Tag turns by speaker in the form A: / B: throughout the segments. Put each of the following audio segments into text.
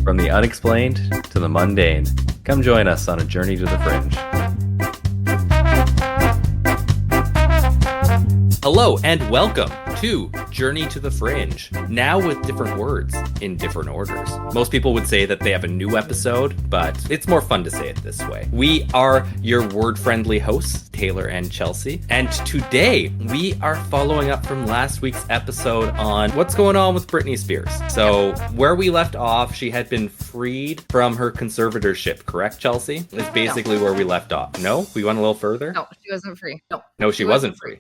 A: From the unexplained to the mundane, come join us on a journey to the fringe. Hello and welcome to Journey to the Fringe, now with different words in different orders. Most people would say that they have a new episode, but it's more fun to say it this way. We are your word-friendly hosts, Taylor and Chelsea, and today we are following up from last week's episode on what's going on with Britney Spears. So where we left off, she had been freed from her conservatorship, correct, Chelsea? Is basically where we left off. No? We went a little further?
B: No, she wasn't free.
A: No, she wasn't free.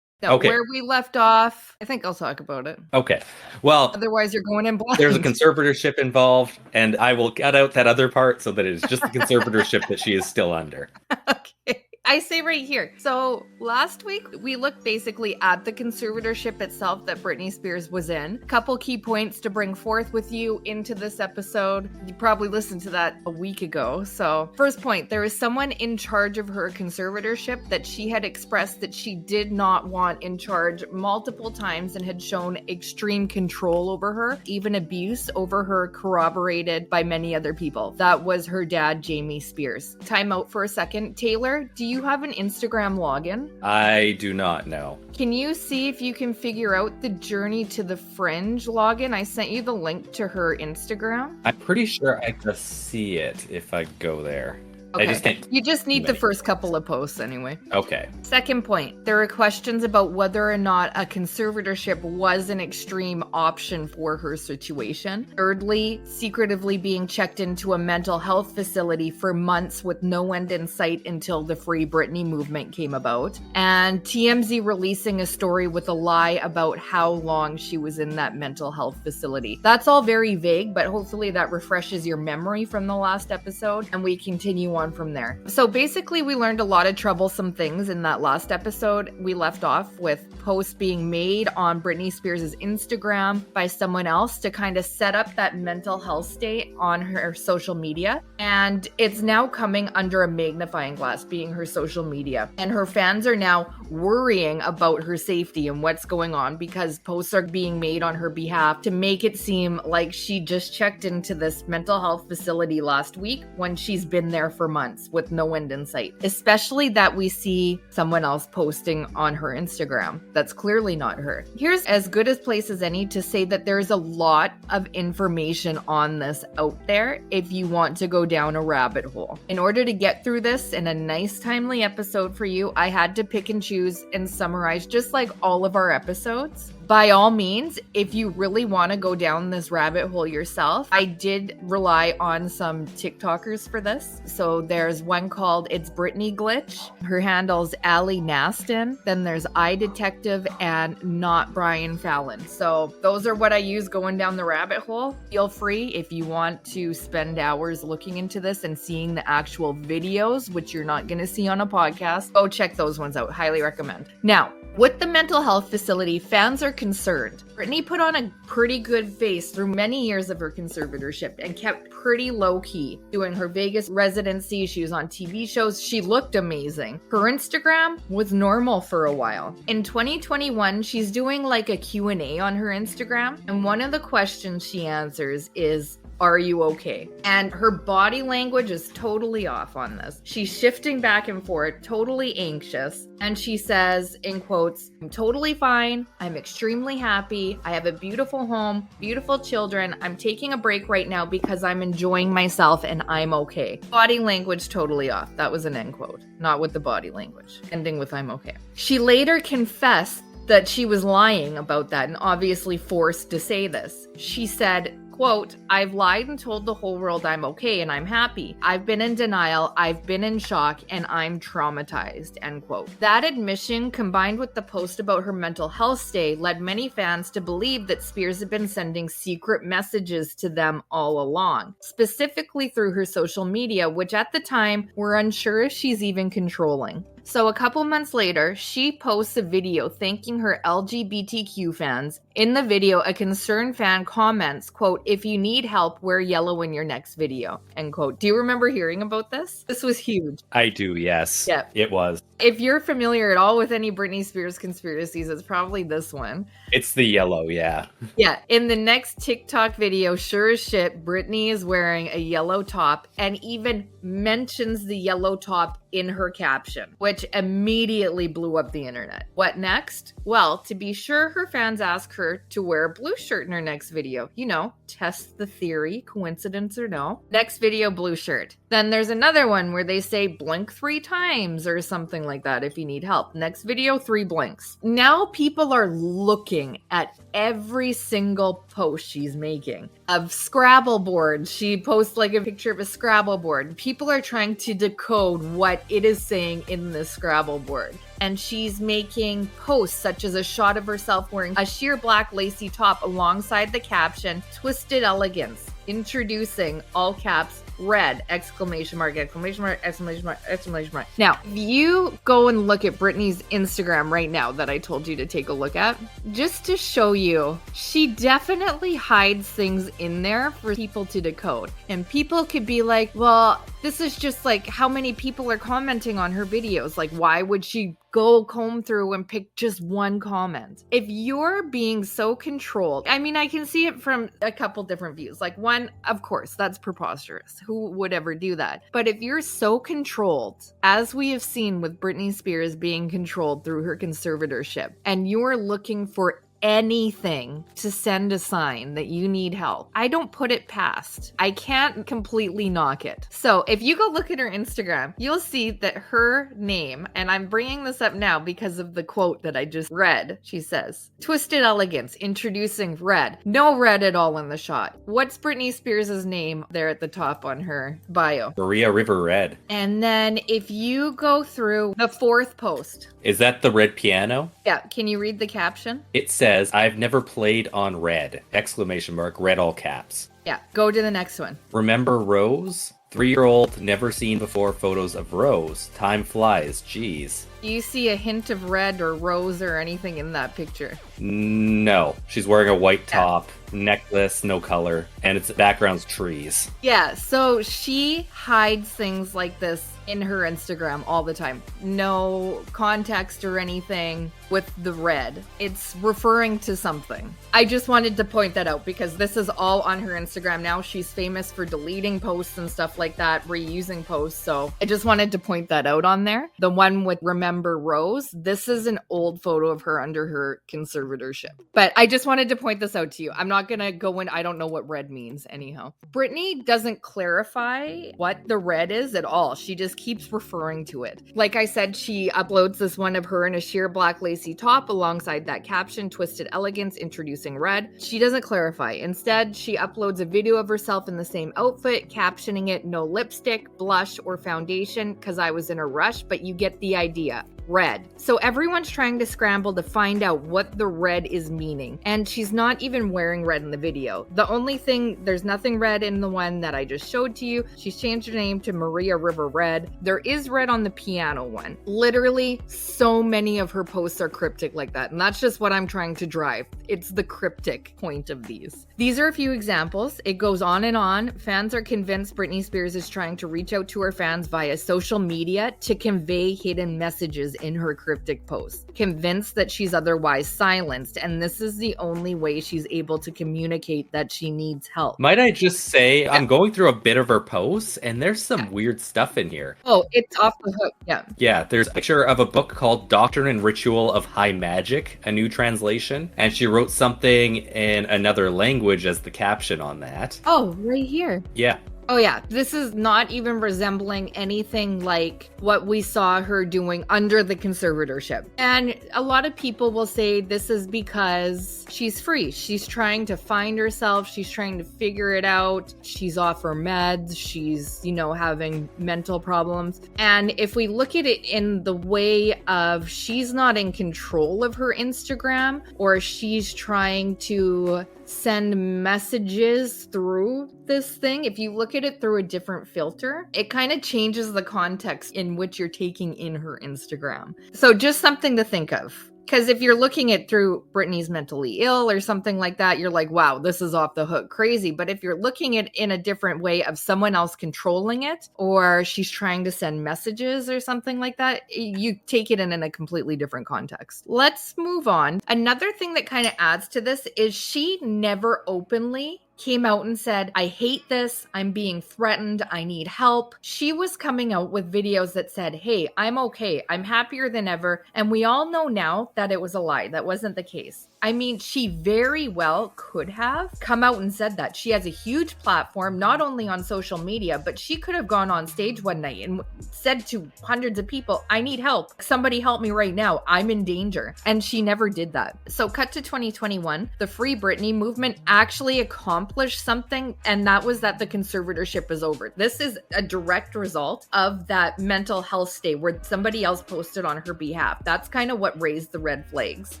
B: No, okay. Where we left off, I think I'll talk about it.
A: Okay. Well,
B: otherwise you're going in blind.
A: There's a conservatorship involved, and I will cut out that other part so that it is just the conservatorship that she is still under.
B: Okay. I say right here. So last week, we looked basically at the conservatorship itself that Britney Spears was in. Couple key points to bring forth with you into this episode. You probably listened to that a week ago. So first point, there is someone in charge of her conservatorship that she had expressed that she did not want in charge multiple times and had shown extreme control over her, even abuse over her, corroborated by many other people. That was her dad, Jamie Spears. Time out for a second. Taylor, do you have an Instagram login?
A: I do not know.
B: Can you see if you can figure out the Journey to the Fringe login? I sent you the link to her Instagram.
A: I'm pretty sure I can see it if I go there.
B: Okay. You just need the first couple of posts anyway.
A: Okay.
B: Second point, there are questions about whether or not a conservatorship was an extreme option for her situation. Thirdly, secretively being checked into a mental health facility for months with no end in sight until the Free Britney movement came about. And TMZ releasing a story with a lie about how long she was in that mental health facility. That's all very vague, but hopefully that refreshes your memory from the last episode and we continue on from there. So basically we learned a lot of troublesome things in that last episode. We left off with posts being made on Britney Spears' Instagram by someone else to kind of set up that mental health state on her social media. And it's now coming under a magnifying glass, being her social media. And her fans are now worrying about her safety and what's going on because posts are being made on her behalf to make it seem like she just checked into this mental health facility last week when she's been there for months with no end in sight, especially that we see someone else posting on her Instagram. That's clearly not her. Here's as good a place as any to say that there's a lot of information on this out there if you want to go down a rabbit hole. In order to get through this in a nice, timely episode for you, I had to pick and choose and summarize just like all of our episodes. By all means, if you really want to go down this rabbit hole yourself, I did rely on some TikTokers for this. So there's one called It's Britney Glitch. Her handle's Allie Naston. Then there's iDetective and Not Brian Fallon. So those are what I use going down the rabbit hole. Feel free if you want to spend hours looking into this and seeing the actual videos, which you're not going to see on a podcast. Go check those ones out. Highly recommend. Now, with the mental health facility, fans are concerned. Britney put on a pretty good face through many years of her conservatorship and kept pretty low-key. Doing her Vegas residency, she was on TV shows, she looked amazing. Her Instagram was normal for a while. In 2021, she's doing like a Q&A on her Instagram, and one of the questions she answers is, "Are you okay?" And her body language is totally off on this. She's shifting back and forth, totally anxious. And she says, in quotes, "I'm totally fine. I'm extremely happy. I have a beautiful home, beautiful children. I'm taking a break right now because I'm enjoying myself and I'm okay." Body language totally off. That was an end quote, not with the body language. Ending with "I'm okay." She later confessed that she was lying about that and obviously forced to say this. She said, quote, "I've lied and told the whole world I'm okay and I'm happy. I've been in denial, I've been in shock, and I'm traumatized," end quote. That admission, combined with the post about her mental health stay, led many fans to believe that Spears had been sending secret messages to them all along, specifically through her social media, which at the time we're unsure if she's even controlling. So a couple months later, she posts a video thanking her LGBTQ fans, In the video, a concerned fan comments, quote, "If you need help, wear yellow in your next video," end quote. Do you remember hearing about this? This was huge.
A: I do, yes.
B: Yeah.
A: It was.
B: If you're familiar at all with any Britney Spears conspiracies, it's probably this one.
A: It's the yellow, yeah.
B: Yeah. In the next TikTok video, sure as shit, Britney is wearing a yellow top and even mentions the yellow top in her caption, which immediately blew up the internet. What next? Well, to be sure, her fans ask her to wear a blue shirt in her next video. You know, test the theory, coincidence or no. Next video, blue shirt. Then there's another one where they say blink 3 times or something like that if you need help. Next video, 3 blinks. Now people are looking at every single post she's making of Scrabble board. She posts like a picture of a Scrabble board. People are trying to decode what it is saying in the Scrabble board. And she's making posts such as a shot of herself wearing a sheer black lacy top alongside the caption, "Twisted Elegance," introducing, all caps, "Red!" exclamation mark, exclamation mark, exclamation mark, exclamation mark. Now, if you go and look at Britney's Instagram right now that I told you to take a look at, just to show you, she definitely hides things in there for people to decode. And people could be like, well, this is just like how many people are commenting on her videos. Like, why would she go comb through and pick just one comment? If you're being so controlled, I mean, I can see it from a couple different views. Like, one, of course, that's preposterous. Who would ever do that? But if you're so controlled, as we have seen with Britney Spears being controlled through her conservatorship, and you're looking for anything to send a sign that you need help, I don't put it past. I can't completely knock it. So if you go look at her Instagram, you'll see that her name, and I'm bringing this up now because of the quote that I just read, she says, "Twisted Elegance, introducing Red." No red at all in the shot. What's Britney Spears' name there at the top on her bio?
A: Maria River Red.
B: And then if you go through the 4th post.
A: Is that the red piano?
B: Yeah, can you read the caption?
A: It says, "I've never played on red!" Exclamation mark, red all caps.
B: Yeah, go to the next one.
A: "Remember Rose? 3-year-old, never seen before photos of Rose. Time flies, geez."
B: Do you see a hint of red or rose or anything in that picture?
A: No. She's wearing a white top, necklace, no color, and its background's trees.
B: Yeah, so she hides things like this in her Instagram all the time. No context or anything with the red. It's referring to something. I just wanted to point that out because this is all on her Instagram now. She's famous for deleting posts and stuff like that, reusing posts. So I just wanted to point that out on there. The one with Remember Rose, this is an old photo of her under her conservatorship. But I just wanted to point this out to you. I'm not going to go in. I don't know what red means anyhow. Britney doesn't clarify what the red is at all. She just keeps referring to it. Like I said, she uploads this one of her in a sheer black lacy top alongside that caption, "Twisted Elegance, introducing Red." She doesn't clarify. Instead, she uploads a video of herself in the same outfit, captioning it, "No lipstick, blush, or foundation because I was in a rush," but you get the idea. Red. So everyone's trying to scramble to find out what the red is meaning. And she's not even wearing red in the video. The only thing, there's nothing red in the one that I just showed to you. She's changed her name to Maria River Red. There is red on the piano one. Literally, so many of her posts are cryptic like that. And that's just what I'm trying to drive. It's the cryptic point of these. These are a few examples. It goes on and on. Fans are convinced Britney Spears is trying to reach out to her fans via social media to convey hidden messages in her cryptic posts, convinced that she's otherwise silenced, and this is the only way she's able to communicate that she needs help.
A: Might I just say, I'm going through a bit of her posts, and there's some weird stuff in here.
B: Oh, it's off the hook, yeah.
A: Yeah, there's a picture of a book called Doctrine and Ritual of High Magic, a new translation, and she wrote something in another language as the caption on that.
B: Oh, right here.
A: Yeah.
B: Oh yeah, this is not even resembling anything like what we saw her doing under the conservatorship. And a lot of people will say this is because she's free. She's trying to find herself. She's trying to figure it out. She's off her meds. She's, having mental problems. And if we look at it in the way of she's not in control of her Instagram, or she's trying to send messages through this thing, if you look at it through a different filter, it kind of changes the context in which you're taking in her Instagram. So just something to think of. Because if you're looking at through Britney's mentally ill or something like that, you're like, wow, this is off the hook crazy. But if you're looking at it in a different way of someone else controlling it, or she's trying to send messages or something like that, you take it in a completely different context. Let's move on. Another thing that kind of adds to this is she never openly came out and said, I hate this, I'm being threatened, I need help. She was coming out with videos that said, hey, I'm okay, I'm happier than ever. And we all know now that it was a lie. That wasn't the case. I mean, she very well could have come out and said that. She has a huge platform, not only on social media, but she could have gone on stage one night and said to hundreds of people, I need help. Somebody help me right now. I'm in danger. And she never did that. So cut to 2021, the Free Britney movement actually accomplished something, and that was that the conservatorship is over. This is a direct result of that mental health stay where somebody else posted on her behalf. That's kind of what raised the red flags.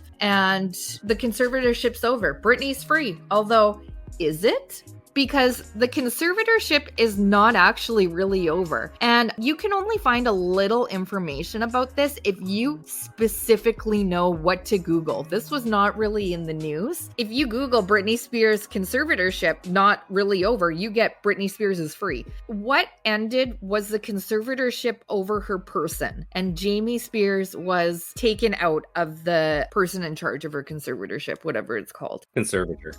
B: And the conservatorship's over. Britney's free. Although, is it? Because the conservatorship is not actually really over. And you can only find a little information about this if you specifically know what to Google. This was not really in the news. If you Google Britney Spears conservatorship not really over, you get Britney Spears is free. What ended was the conservatorship over her person. And Jamie Spears was taken out of the person in charge of her conservatorship, whatever it's called.
A: Conservator.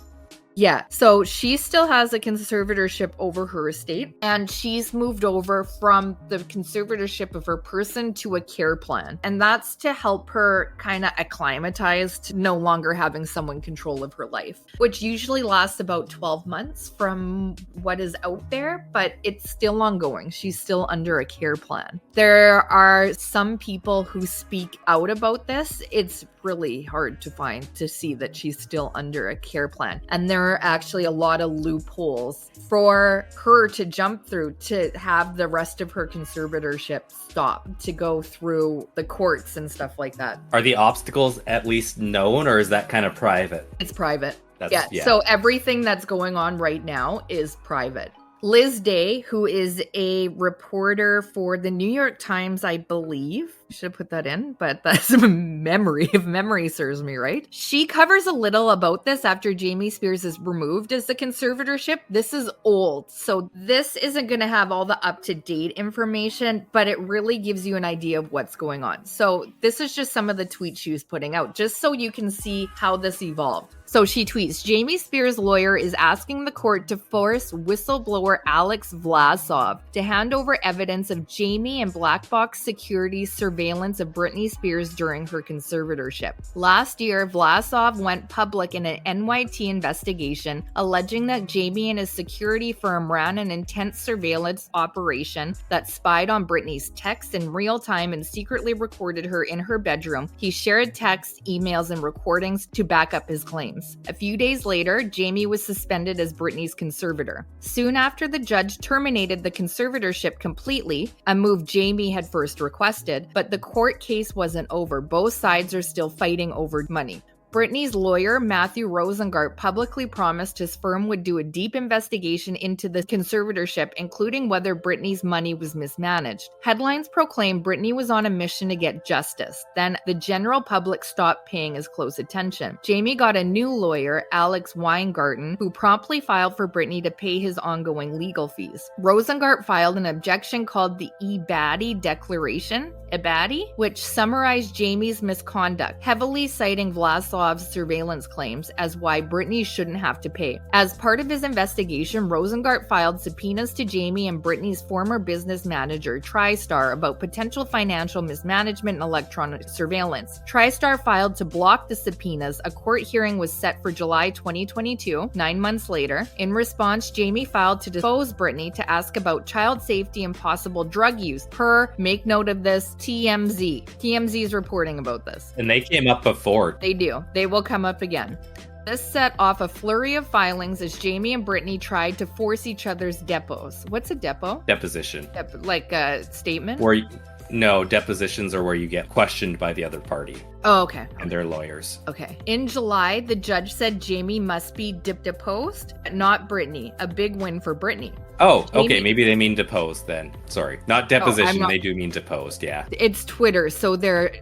B: Yeah, so she still has a conservatorship over her estate, and she's moved over from the conservatorship of her person to a care plan. And that's to help her kind of acclimatize to no longer having someone control of her life, which usually lasts about 12 months from what is out there, but it's still ongoing. She's still under a care plan. There are some people who speak out about this. It's really hard to see that she's still under a care plan. And there are actually a lot of loopholes for her to jump through to have the rest of her conservatorship stop, to go through the courts and stuff like that.
A: Are the obstacles at least known, or is that kind of private?
B: It's private. Yeah. So everything that's going on right now is private. Liz Day, who is a reporter for the New York Times, I believe. Should have put that in, but that's a memory, if memory serves me right. She covers a little about this after Jamie Spears is removed as the conservatorship. This is old, so this isn't going to have all the up-to-date information, but it really gives you an idea of what's going on. So this is just some of the tweets she was putting out, just so you can see how this evolved. So she tweets, Jamie Spears' lawyer is asking the court to force whistleblower Alex Vlasov to hand over evidence of Jamie and Black Box Security's surveillance of Britney Spears during her conservatorship. Last year, Vlasov went public in an NYT investigation alleging that Jamie and his security firm ran an intense surveillance operation that spied on Britney's texts in real time and secretly recorded her in her bedroom. He shared texts, emails, and recordings to back up his claims. A few days later, Jamie was suspended as Britney's conservator. Soon after, the judge terminated the conservatorship completely, a move Jamie had first requested, but the court case wasn't over. Both sides are still fighting over money. Britney's lawyer, Matthew Rosengart, publicly promised his firm would do a deep investigation into the conservatorship, including whether Britney's money was mismanaged. Headlines proclaimed Britney was on a mission to get justice. Then the general public stopped paying as close attention. Jamie got a new lawyer, Alex Weingarten, who promptly filed for Britney to pay his ongoing legal fees. Rosengart filed an objection called the Ebadi Declaration, which summarized Jamie's misconduct, heavily citing Vlasov's surveillance claims as why Britney shouldn't have to pay. As part of his investigation, Rosengart filed subpoenas to Jamie and Britney's former business manager, TriStar, about potential financial mismanagement and electronic surveillance. TriStar filed to block the subpoenas. A court hearing was set for July 2022, 9 months later. In response, Jamie filed to depose Britney to ask about child safety and possible drug use. Make note of this, TMZ. TMZ is reporting about this.
A: And they came up before.
B: They do. They will come up again. This set off a flurry of filings as Jamie and Britney tried to force each other's depots. What's a depot?
A: Deposition.
B: Like a statement?
A: No, depositions are where you get questioned by the other party.
B: Oh, okay.
A: And their lawyers.
B: Okay. In July, the judge said Jamie must be deposed, not Britney. A big win for Britney.
A: Oh, okay.
B: Jamie-
A: Maybe they mean deposed then. Sorry. Not deposition. They do mean deposed. Yeah.
B: It's Twitter, so they're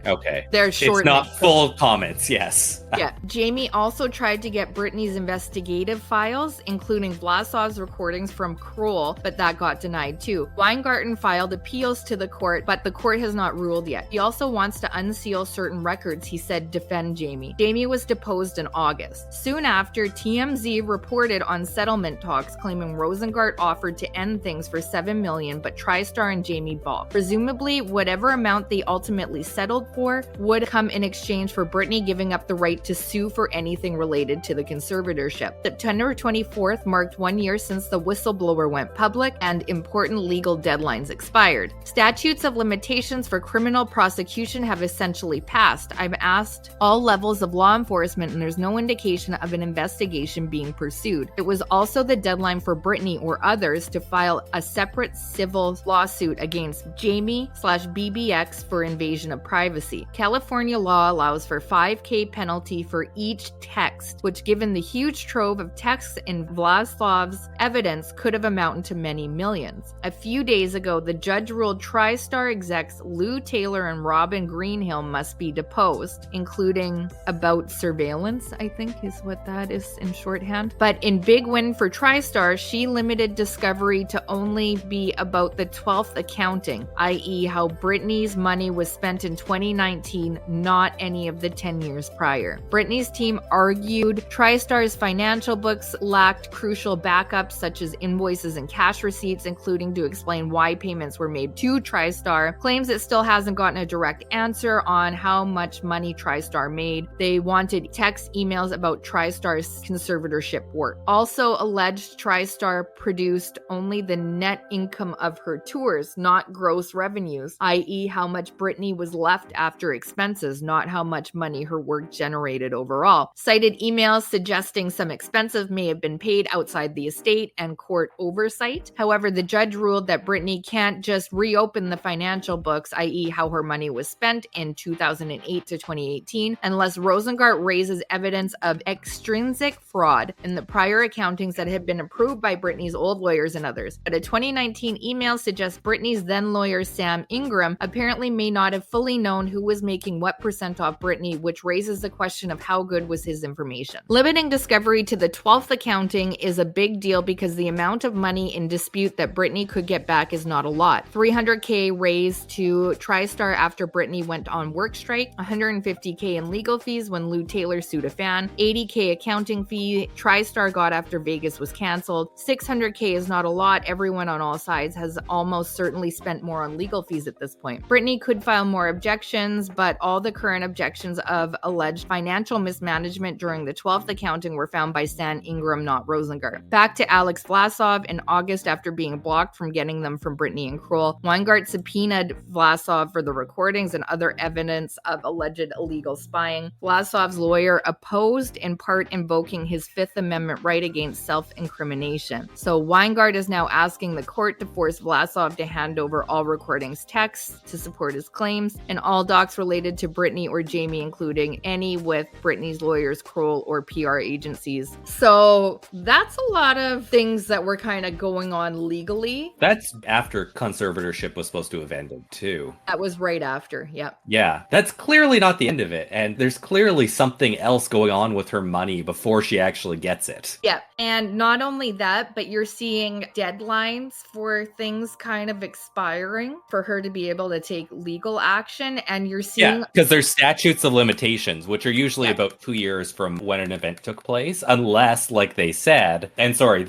B: short.
A: It's not full comments. Yes.
B: Yeah. Jamie also tried to get Britney's investigative files, including Vlasov's recordings from Kroll, but that got denied too. Weingarten filed appeals to the court, but the court has not ruled yet. He also wants to unseal certain records he said defend Jamie. Jamie was deposed in August. Soon after, TMZ reported on settlement talks, claiming Rosengart offered to end things for $7 million, but TriStar and Jamie balked. Presumably, whatever amount they ultimately settled for would come in exchange for Britney giving up the right to sue for anything related to the conservatorship. September 24th marked 1 year since the whistleblower went public and important legal deadlines expired. Statutes of limitations for criminal prosecution have essentially passed. I've asked all levels of law enforcement and there's no indication of an investigation being pursued. It was also the deadline for Britney or others to file a separate civil lawsuit against Jamie/BBX for invasion of privacy. California law allows for $5,000 penalty for each text, which given the huge trove of texts in Vlasov's evidence could have amounted to many millions. A few days ago, the judge ruled TriStar execs Lou Taylor and Robin Greenhill must be deposed, including about surveillance, I think is what that is in shorthand. But in big win for TriStar, she limited discovery to only be about the 12th accounting, i.e. how Britney's money was spent in 2019, not any of the 10 years prior. Britney's team argued TriStar's financial books lacked crucial backups such as invoices and cash receipts, including to explain why payments were made to TriStar. Claims it still hasn't gotten a direct answer on how much money TriStar made. They wanted text emails about TriStar's conservatorship work. Also alleged TriStar produced only the net income of her tours, not gross revenues, i.e. how much Britney was left after expenses, not how much money her work generated overall. Cited emails suggesting some expenses may have been paid outside the estate and court oversight. However, the judge ruled that Britney can't just reopen the financial books, i.e. how her money was spent in 2008 to 2018, unless Rosengart raises evidence of extrinsic fraud in the prior accountings that had been approved by Britney's old lawyers and others. But a 2019 email suggests Britney's then lawyer Sam Ingram apparently may not have fully known who was making what percent off Britney, which raises the question of how good was his information. Limiting discovery to the 12th accounting is a big deal because the amount of money in dispute that Britney could get back is not a lot. $300,000 raised to TriStar after Britney went on work strike, $150,000 in legal fees when Lou Taylor sued a fan, $80,000 accounting fee TriStar got after Vegas was canceled. $600,000 is not a lot. Everyone on all sides has almost certainly spent more on legal fees at this point. Britney could file more objections, but all the current objections of alleged financial mismanagement during the 12th accounting were found by Sam Ingram, not Rosengart. Back to Alex Vlasov. In August, after being blocked from getting them from Britney and Kroll, Weingart subpoenaed Vlasov for the recordings and other evidence of alleged illegal spying. Vlasov's lawyer opposed, in part invoking his Fifth Amendment right against self-incrimination. So Weingart is now asking the court to force Vlasov to hand over all recordings texts to support his claims and all docs related to Britney or Jamie, including any with Britney's lawyers, Kroll, or PR agencies. So that's a lot of things that were kind of going on legally.
A: That's after conservatorship was supposed to have ended too.
B: That was right after, yep.
A: Yeah, that's clearly not the end of it. And there's clearly something else going on with her money before she actually gets it.
B: Yeah, and not only that, but you're seeing deadlines for things kind of expiring for her to be able to take legal action. And you're seeing...
A: Yeah, because there's statutes of limitations, which are usually about 2 years from when an event took place, unless, like they said, and sorry,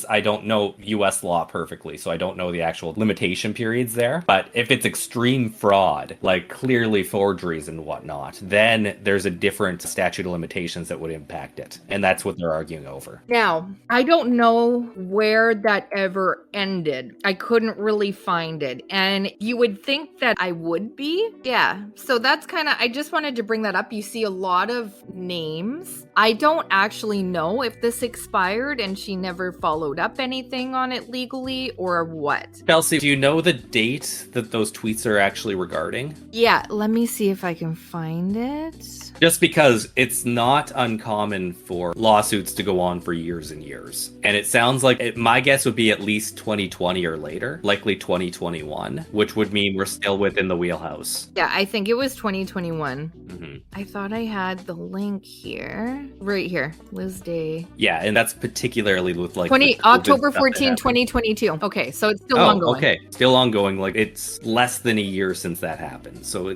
A: I don't know US law perfectly, so I don't know the actual limitation periods there, but if it's extreme fraud, like clearly forgeries and whatnot, then there's a different statute of limitations that would impact it. And that's what they're arguing over.
B: Now, I don't know where that ever ended. I couldn't really find it. And you would think that I would be. Yeah. So that's kind of, I just wanted to bring that up. You see a lot of names. I don't actually know if this expired and she never followed up anything on it legally or what.
A: Chelsea, do you know the date that those tweets are actually regarding?
B: Yeah, let me see if I can find it.
A: Just because it's not uncommon for lawsuits to go on for years and years. And it sounds like, my guess guess would be at least 2020 or later, likely 2021, which would mean we're still within the wheelhouse.
B: Yeah, I think it was 2021.
A: Mm-hmm.
B: I thought I had the link here. Right here. Liz Day.
A: Yeah, and that's particularly with like
B: October 14, 2022. Okay, so it's still ongoing.
A: Okay, still ongoing. Like it's less than a year since that happened. So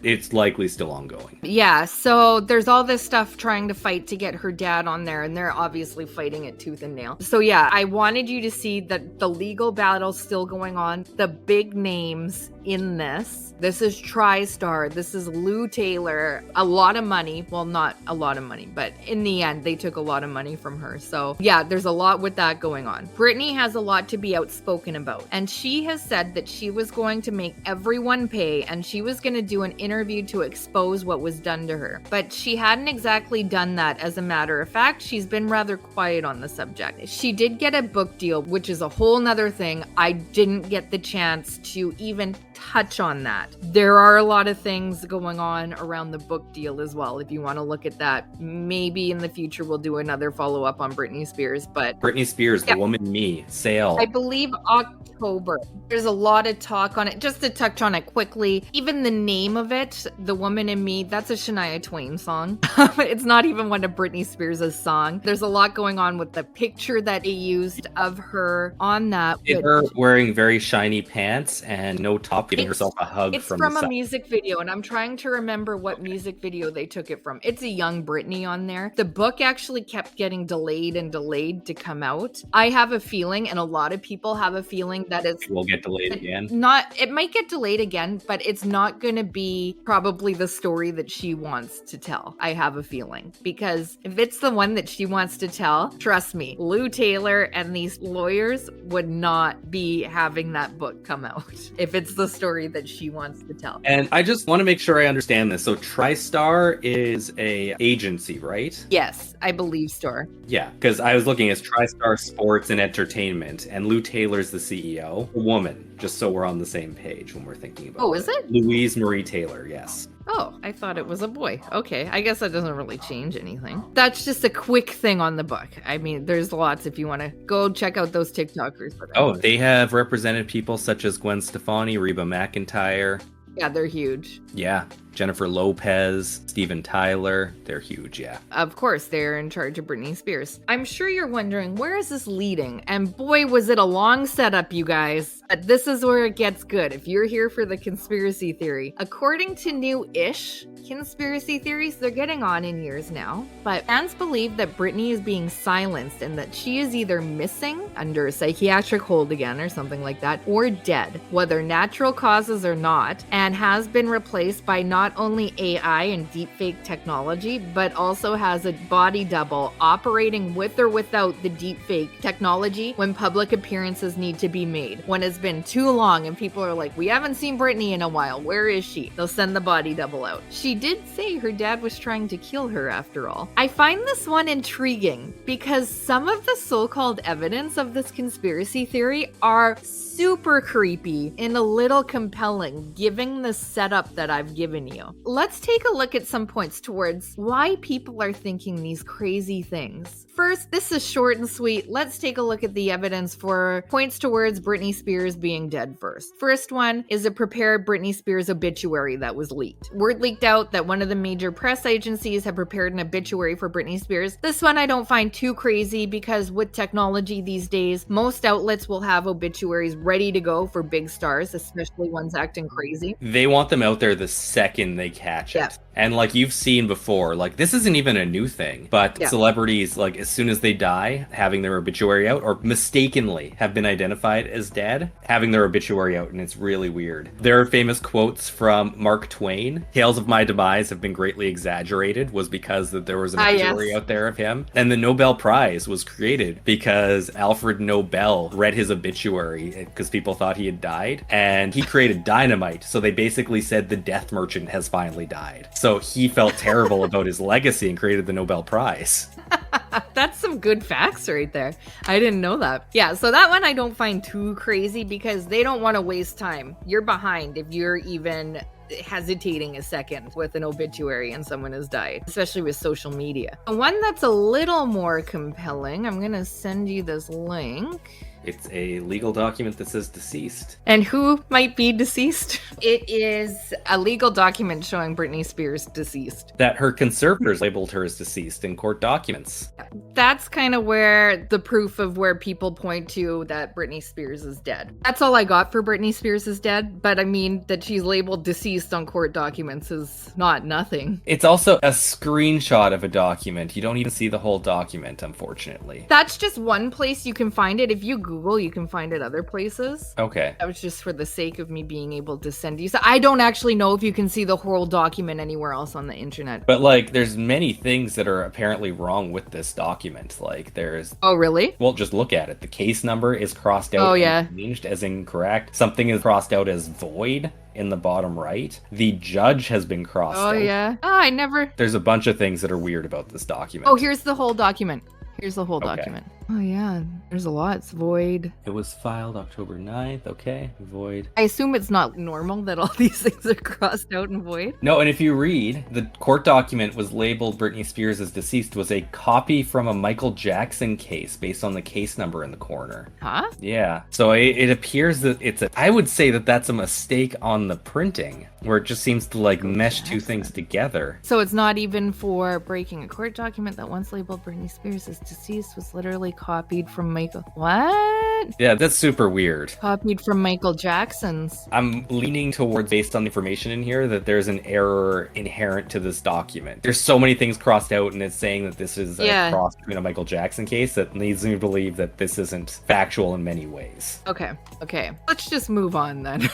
A: it's likely still ongoing.
B: Yeah, so there's all this stuff trying to fight to get her dad on there, and they're obviously fighting it tooth and nail. So yeah, I wanted you to see that the legal battle's still going on. The big names in this is TriStar, this is Lou Taylor, a lot of money. Well, not a lot of money, but in the end, they took a lot of money from her. So yeah, there's a lot with that going on. Britney has a lot to be outspoken about, and she has said that she was going to make everyone pay, and she was going to do an interview to expose what was done to her. But she hadn't exactly done that. As a matter of fact, she's been rather quiet on the subject. She did get a book deal, which is a whole nother thing. I didn't get the chance to even touch on that. There are a lot of things going on around the book deal as well. If you want to look at that, maybe in the future we'll do another follow-up on Britney Spears. But
A: Britney Spears, The Woman Me, sale.
B: I believe October. There's a lot of talk on it. Just to touch on it quickly, even the name of it, The Woman in Me, that's a Shania Twain song. It's not even one of Britney Spears' songs. There's a lot going on with the picture that they used of her on that.
A: Her wearing very shiny pants and no top, giving herself a hug.
B: It's from a music video, and I'm trying to remember what music video they took it from. It's a young Britney on there. The book actually kept getting delayed to come out. I have a feeling, and a lot of people have a feeling, that it
A: will get delayed again.
B: It might get delayed again, but it's not going to be probably the story that she wants to tell. I have a feeling, because if it's the one that she wants to tell, trust me, Lou Taylor and these lawyers would not be having that book come out if it's the story that she wants to tell.
A: And I just want to make sure I understand this. So TriStar is a agency, right?
B: Yes, I believe so.
A: Yeah, because I was looking at TriStar Sports and Entertainment, and Lou Taylor's the CEO. A woman, just so we're on the same page when we're thinking about it.
B: Oh, is it?
A: Louise Marie Taylor, yes.
B: Oh, I thought it was a boy. Okay, I guess that doesn't really change anything. That's just a quick thing on the book. I mean, there's lots if you want to go check out those TikTokers.
A: Oh, they have represented people such as Gwen Stefani, Reba McEntire.
B: Yeah, they're huge.
A: Yeah, Jennifer Lopez, Steven Tyler, they're huge, yeah.
B: Of course, they're in charge of Britney Spears. I'm sure you're wondering, where is this leading? And boy, was it a long setup, you guys. But this is where it gets good, if you're here for the conspiracy theory. According to new-ish conspiracy theories, they're getting on in years now, but fans believe that Britney is being silenced and that she is either missing, under a psychiatric hold again or something like that, or dead, whether natural causes or not, and has been replaced by not only AI and deepfake technology, but also has a body double operating with or without the deepfake technology when public appearances need to be made. When it's been too long and people are like, we haven't seen Britney in a while, where is she? They'll send the body double out. She did say her dad was trying to kill her after all. I find this one intriguing because some of the so-called evidence of this conspiracy theory are super creepy and a little compelling, given the setup that I've given you. Let's take a look at some points towards why people are thinking these crazy things. First, this is short and sweet. Let's take a look at the evidence for points towards Britney Spears being dead first. First one is a prepared Britney Spears obituary that was leaked. Word leaked out that one of the major press agencies had prepared an obituary for Britney Spears. This one I don't find too crazy because with technology these days, most outlets will have obituaries ready to go for big stars, especially ones acting crazy.
A: They want them out there the second they catch it. And like you've seen before, like this isn't even a new thing, but celebrities, like as soon as they die, having their obituary out, or mistakenly have been identified as dead, having their obituary out, and it's really weird. There are famous quotes from Mark Twain. Tales of my demise have been greatly exaggerated, was because that there was an obituary out there of him. And the Nobel Prize was created because Alfred Nobel read his obituary because people thought he had died, and he created dynamite. So they basically said the death merchant has finally died. So he felt terrible about his legacy and created the Nobel Prize.
B: That's some good facts right there. I didn't know that. Yeah, so that one I don't find too crazy because they don't want to waste time. You're behind if you're even hesitating a second with an obituary and someone has died, especially with social media. One that's a little more compelling, I'm going to send you this link.
A: It's a legal document that says deceased.
B: And who might be deceased? It is a legal document showing Britney Spears deceased.
A: That her conservators labeled her as deceased in court documents.
B: That's kind of where the proof of where people point to that Britney Spears is dead. That's all I got for Britney Spears is dead. But I mean, that she's labeled deceased on court documents is not nothing.
A: It's also a screenshot of a document. You don't even see the whole document, unfortunately.
B: That's just one place you can find it. If you Google, you can find it other places.
A: Okay.
B: That was just for the sake of me being able to send you. So I don't actually know if you can see the whole document anywhere else on the internet.
A: But like, there's many things that are apparently wrong with this document. Like, there's...
B: Oh, really?
A: Well, just look at it. The case number is crossed out and changed as incorrect. Something is crossed out as void in the bottom right. The judge has been crossed out.
B: Oh, yeah. Oh, I never...
A: There's a bunch of things that are weird about this document.
B: Oh, here's the whole document. Here's the whole document. Oh, yeah. There's a lot. It's void.
A: It was filed October 9th. Okay. Void.
B: I assume it's not normal that all these things are crossed out and void.
A: No, and if you read, the court document was labeled Britney Spears as deceased was a copy from a Michael Jackson case based on the case number in the corner.
B: Huh?
A: Yeah. So it appears that I would say that that's a mistake on the printing, where it just seems to like mesh two things together.
B: So it's not even for breaking a court document that once labeled Britney Spears as deceased was literally copied from Michael. What?
A: Yeah, that's super weird.
B: Copied from Michael Jackson's.
A: I'm leaning towards, based on the information in here, that there's an error inherent to this document. There's so many things crossed out, and it's saying that this is a cross between a Michael Jackson case that leads me to believe that this isn't factual in many ways.
B: Okay. Let's just move on then.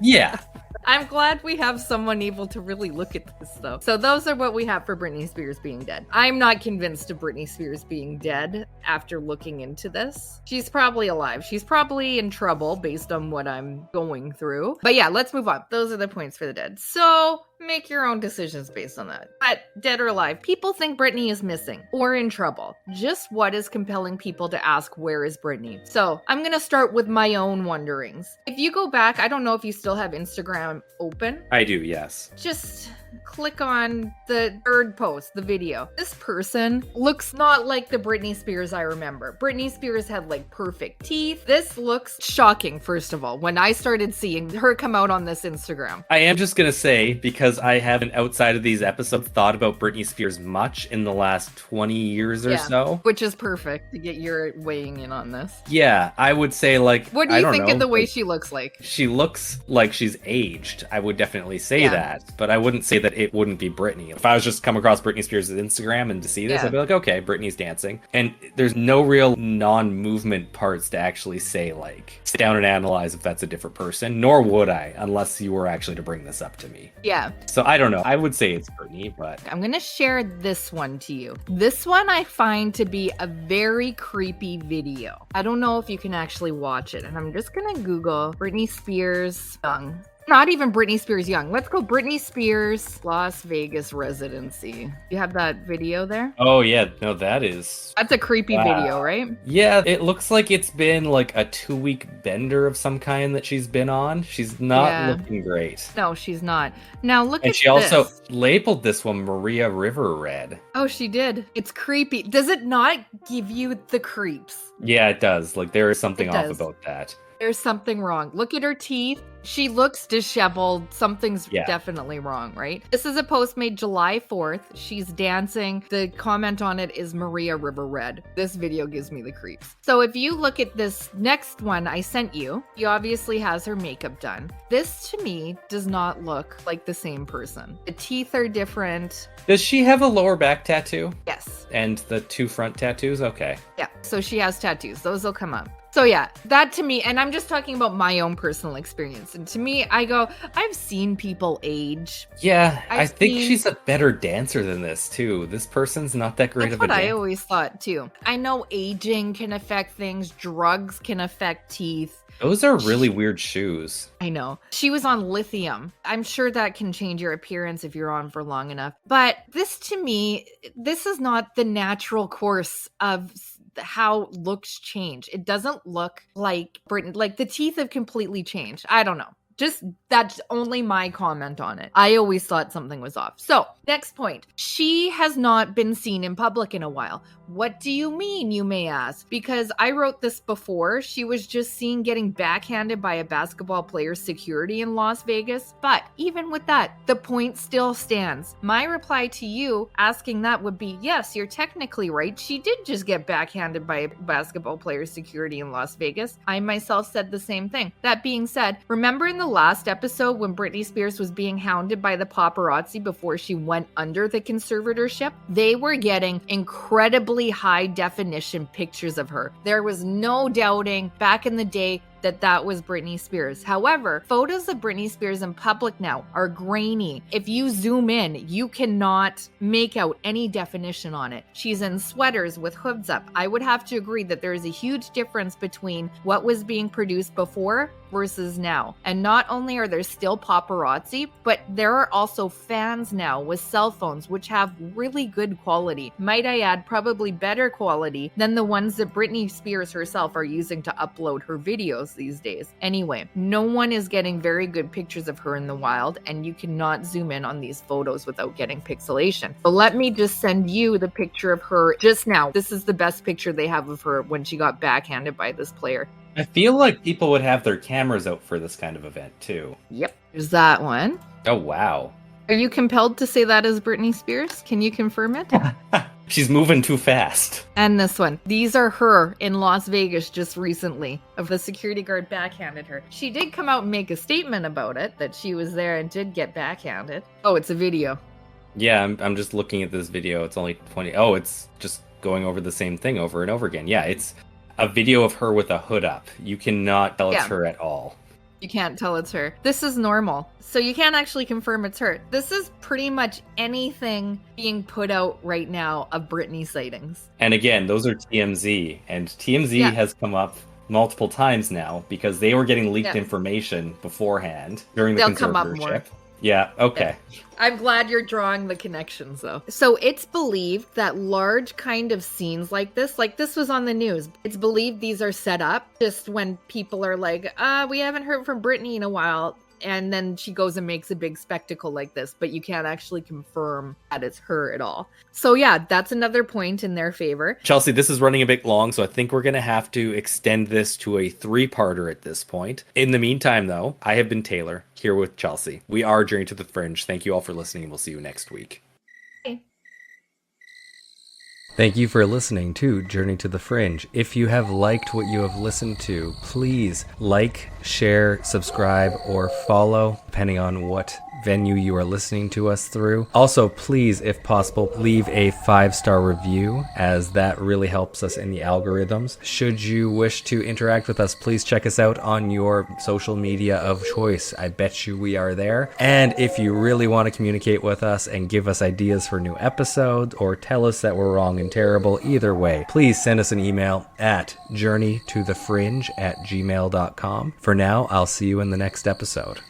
A: Yeah.
B: I'm glad we have someone able to really look at this, though. So those are what we have for Britney Spears being dead. I'm not convinced of Britney Spears being dead after looking into this. She's probably alive. She's probably in trouble based on what I'm going through. But yeah, let's move on. Those are the points for the dead. So make your own decisions based on that. But dead or alive, people think Britney is missing or in trouble. Just what is compelling people to ask, where is Britney? So I'm going to start with my own wonderings. If you go back, I don't know if you still have Instagram open.
A: I do, yes.
B: Just click on the third post, the video. This person looks not like the Britney Spears I remember. Britney Spears had like perfect teeth. This looks shocking, first of all, when I started seeing her come out on this Instagram.
A: I am just going to say, because I haven't outside of these episodes thought about Britney Spears much in the last 20 years or so.
B: Which is perfect to get your weighing in on this.
A: Yeah, I would say like...
B: What do you think of the way she looks like?
A: She looks like she's aged. I would definitely say that, but I wouldn't say that it wouldn't be Britney. If I was just come across Britney Spears' Instagram and to see this, I'd be like, okay, Britney's dancing. And there's no real non-movement parts to actually say, like, sit down and analyze if that's a different person, nor would I, unless you were actually to bring this up to me.
B: Yeah.
A: So I don't know. I would say it's Britney, but...
B: I'm going to share this one to you. This one I find to be a very creepy video. I don't know if you can actually watch it, and I'm just going to Google Britney Spears young. Not even Britney Spears young. Let's go Britney Spears Las Vegas residency. You have that video there?
A: Oh, yeah. No, that's
B: a creepy video, right?
A: Yeah, it looks like it's been like a 2-week bender of some kind that she's been on. She's not looking great.
B: No, she's not. Now look at this.
A: And she also labeled this one Maria River Red.
B: Oh, she did. It's creepy. Does it not give you the creeps?
A: Yeah, it does. Like, there is something off about that.
B: There's something wrong. Look at her teeth. She looks disheveled. Something's definitely wrong, right? This is a post made July 4th. She's dancing. The comment on it is Maria River Red. This video gives me the creeps. So if you look at this next one I sent you, she obviously has her makeup done. This to me does not look like the same person. The teeth are different.
A: Does she have a lower back tattoo?
B: Yes.
A: And the 2 front tattoos? Okay.
B: Yeah, so she has tattoos. Those will come up. So yeah, that to me, and I'm just talking about my own personal experience. And to me, I go, I've seen people age.
A: Yeah, I think she's a better dancer than this too. This person's not that great of a dancer.
B: That's what I always thought too. I know aging can affect things. Drugs can affect teeth.
A: Those are really weird shoes.
B: I know. She was on lithium. I'm sure that can change your appearance if you're on for long enough. But this to me, this is not the natural course of how looks change. It doesn't look like Britney. Like the teeth have completely changed. I don't know. Just that's only my comment on it. I always thought something was off. So next point. She has not been seen in public in a while. What do you mean, you may ask? Because I wrote this before. She was just seen getting backhanded by a basketball player's security in Las Vegas. But even with that, the point still stands. My reply to you asking that would be, yes, you're technically right. She did just get backhanded by a basketball player's security in Las Vegas. I myself said the same thing. That being said, remember in the last episode when Britney Spears was being hounded by the paparazzi before she went under the conservatorship? They were getting incredibly high definition pictures of her. There was no doubting back in the day that was Britney Spears. However, photos of Britney Spears in public now are grainy. If you zoom in, you cannot make out any definition on it. She's in sweaters with hoods up. I would have to agree that there is a huge difference between what was being produced before versus now. And not only are there still paparazzi, but there are also fans now with cell phones which have really good quality. Might I add, probably better quality than the ones that Britney Spears herself are using to upload her videos these days. Anyway, no one is getting very good pictures of her in the wild, and you cannot zoom in on these photos without getting pixelation. But let me just send you the picture of her just now. This is the best picture they have of her when she got backhanded by this player.
A: I feel like people would have their cameras out for this kind of event, too.
B: Yep, there's that one.
A: Oh, wow.
B: Are you compelled to say that is Britney Spears? Can you confirm it?
A: She's moving too fast.
B: And this one. These are her in Las Vegas just recently. Of the security guard backhanded her. She did come out and make a statement about it, that she was there and did get backhanded. Oh, it's a video.
A: Yeah, I'm just looking at this video. It's only 20. Oh, it's just going over the same thing over and over again. Yeah, it's a video of her with a hood up. You cannot tell it's her at all.
B: You can't tell it's her. This is normal. So you can't actually confirm it's her. This is pretty much anything being put out right now of Britney sightings.
A: And again, those are TMZ. And TMZ has come up multiple times now because they were getting leaked information beforehand during the conservatorship. Yeah, okay.
B: I'm glad you're drawing the connections, though. So it's believed that large kind of scenes like this was on the news. It's believed these are set up just when people are like, we haven't heard from Britney in a while. And then she goes and makes a big spectacle like this, but you can't actually confirm that it's her at all. So yeah, that's another point in their favor.
A: Chelsea, this is running a bit long, so I think we're going to have to extend this to a 3-parter at this point. In the meantime, though, I have been Taylor, here with Chelsea. We are Journey to the Fringe. Thank you all for listening, and we'll see you next week. Thank you for listening to Journey to the Fringe. If you have liked what you have listened to, please like, share, subscribe, or follow, depending on what venue you are listening to us through. Also, please, if possible, leave a 5-star review, as that really helps us in the algorithms. Should you wish to interact with us, please check us out on your social media of choice. I bet you we are there. And if you really want to communicate with us and give us ideas for new episodes, or tell us that we're wrong and terrible, either way, please send us an email at journeytothefringe@gmail.com. For now, I'll see you in the next episode.